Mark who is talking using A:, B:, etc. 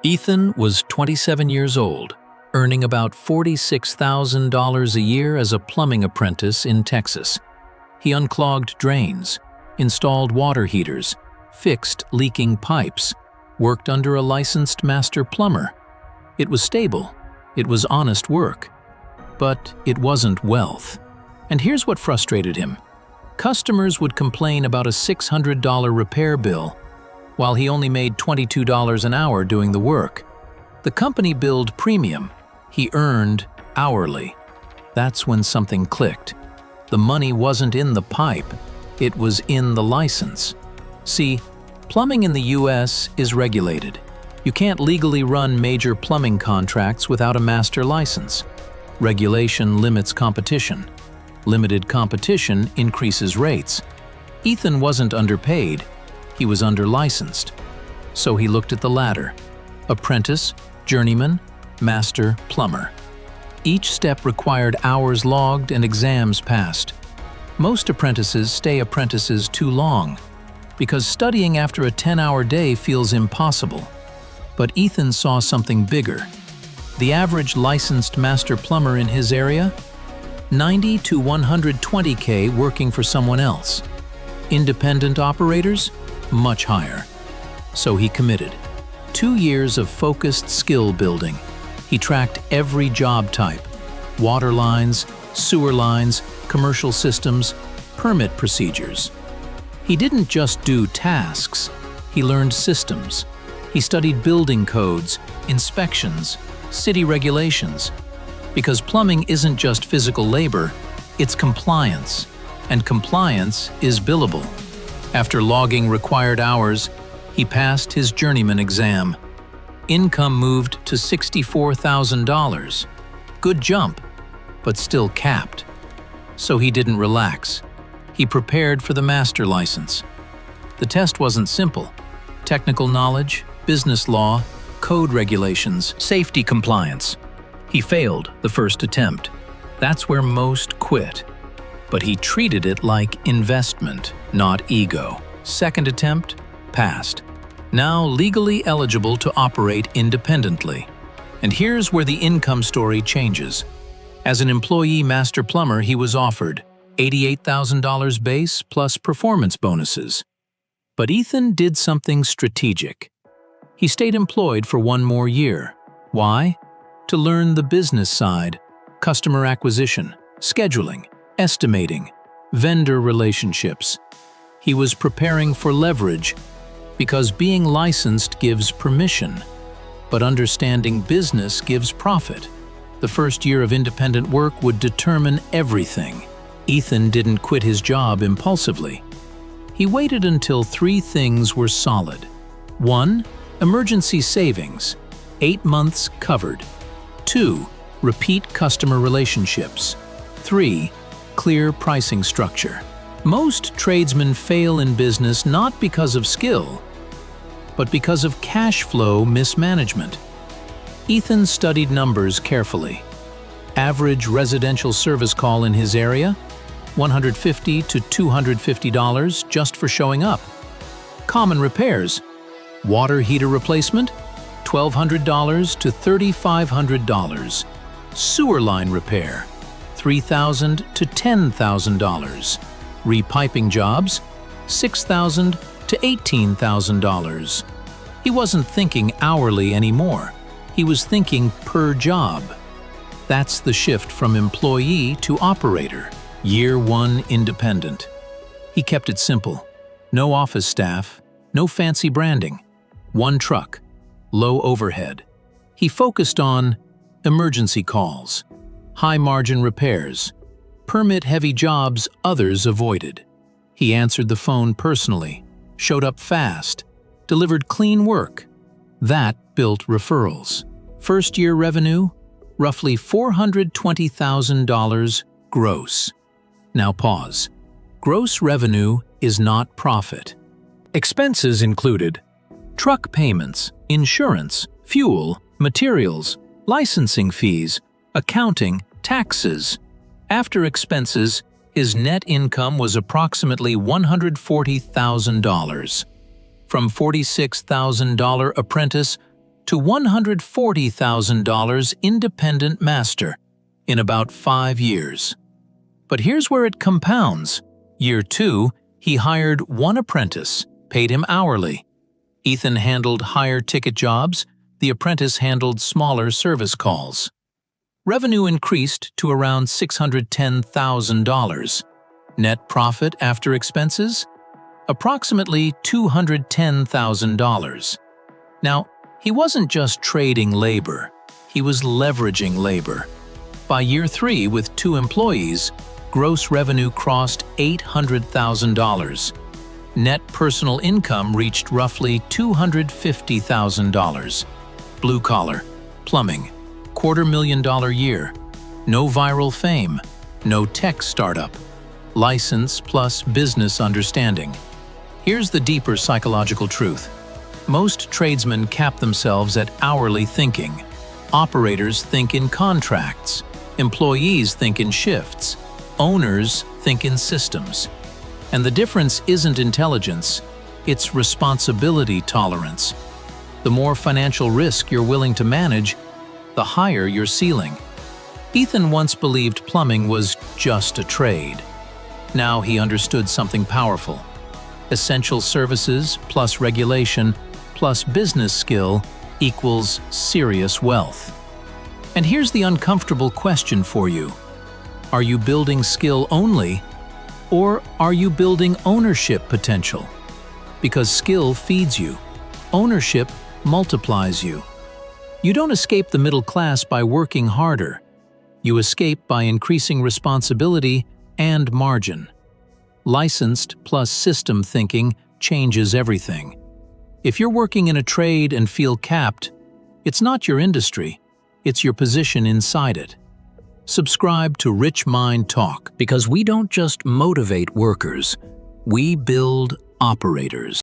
A: Ethan was 27 years old, earning about $46,000 a year as a plumbing apprentice in Texas. He unclogged drains, installed water heaters, fixed leaking pipes, worked under a licensed master plumber. It was stable, it was honest work, but it wasn't wealth. And here's what frustrated him. Customers would complain about a $600 repair bill, while he only made $22 an hour doing the work. The company billed premium, he earned hourly. That's when something clicked. The money wasn't in the pipe, it was in the license. See, plumbing in the US is regulated. You can't legally run major plumbing contracts without a master license. Regulation limits competition. Limited competition increases rates. Ethan wasn't underpaid, he was under-licensed. So he looked at the ladder: apprentice, journeyman, master plumber. Each step required hours logged and exams passed. Most apprentices stay apprentices too long, because studying after a 10-hour day feels impossible. But Ethan saw something bigger. The average licensed master plumber in his area? 90 to 120K working for someone else. Independent operators? Much higher. So he committed. 2 years of focused skill building. He tracked every job type: water lines, sewer lines, commercial systems, permit procedures. He didn't just do tasks, he learned systems. He studied building codes, inspections, city regulations. Because plumbing isn't just physical labor, it's compliance, and compliance is billable. After logging required hours, he passed his journeyman exam. Income moved to $64,000. Good jump, but still capped. So he didn't relax. He prepared for the master license. The test wasn't simple. Technical knowledge, business law, code regulations, safety compliance. He failed the first attempt. That's where most quit. But he treated it like investment, not ego. Second attempt, passed. Now legally eligible to operate independently. And here's where the income story changes. As an employee master plumber, he was offered $88,000 base plus performance bonuses. But Ethan did something strategic. He stayed employed for 1 more year. Why? To learn the business side: customer acquisition, scheduling, estimating, vendor relationships. He was preparing for leverage, because being licensed gives permission, but understanding business gives profit. The first year of independent work would determine everything. Ethan didn't quit his job impulsively. He waited until 3 things were solid. 1. Emergency savings, 8 months covered. 2. Repeat customer relationships. 3. Clear pricing structure. Most tradesmen fail in business not because of skill, but because of cash flow mismanagement. Ethan studied numbers carefully. Average residential service call in his area? $150 to $250 just for showing up. Common repairs: water heater replacement? $1,200 to $3,500. Sewer line repair? $3,000 to $10,000. Repiping jobs? $6,000 to $18,000. He wasn't thinking hourly anymore. He was thinking per job. That's the shift from employee to operator. Year 1 independent. He kept it simple. No office staff, no fancy branding. 1 truck, low overhead. He focused on emergency calls, high-margin repairs, permit-heavy jobs others avoided. He answered the phone personally, showed up fast, delivered clean work. That built referrals. First-year revenue? Roughly $420,000 gross. Now pause. Gross revenue is not profit. Expenses included truck payments, insurance, fuel, materials, licensing fees, accounting, taxes. After expenses, his net income was approximately $140,000. From $46,000 apprentice to $140,000 independent master in about 5 years. But here's where it compounds. Year 2, he hired one apprentice, paid him hourly. Ethan handled higher ticket jobs, the apprentice handled smaller service calls. Revenue increased to around $610,000. Net profit after expenses? Approximately $210,000. Now, he wasn't just trading labor, he was leveraging labor. By year 3, with 2 employees, gross revenue crossed $800,000. Net personal income reached roughly $250,000. Blue collar, plumbing, $250,000 year, no viral fame, no tech startup, license plus business understanding. Here's the deeper psychological truth. Most tradesmen cap themselves at hourly thinking. Operators think in contracts. Employees think in shifts. Owners think in systems. And the difference isn't intelligence, it's responsibility tolerance. The more financial risk you're willing to manage, the higher your ceiling. Ethan once believed plumbing was just a trade. Now he understood something powerful. Essential services plus regulation plus business skill equals serious wealth. And here's the uncomfortable question for you. Are you building skill only, or are you building ownership potential? Because skill feeds you. Ownership multiplies you. You don't escape the middle class by working harder. You escape by increasing responsibility and margin. Licensed plus system thinking changes everything. If you're working in a trade and feel capped, it's not your industry, it's your position inside it. Subscribe to Rich Mind Talk, because we don't just motivate workers, we build operators.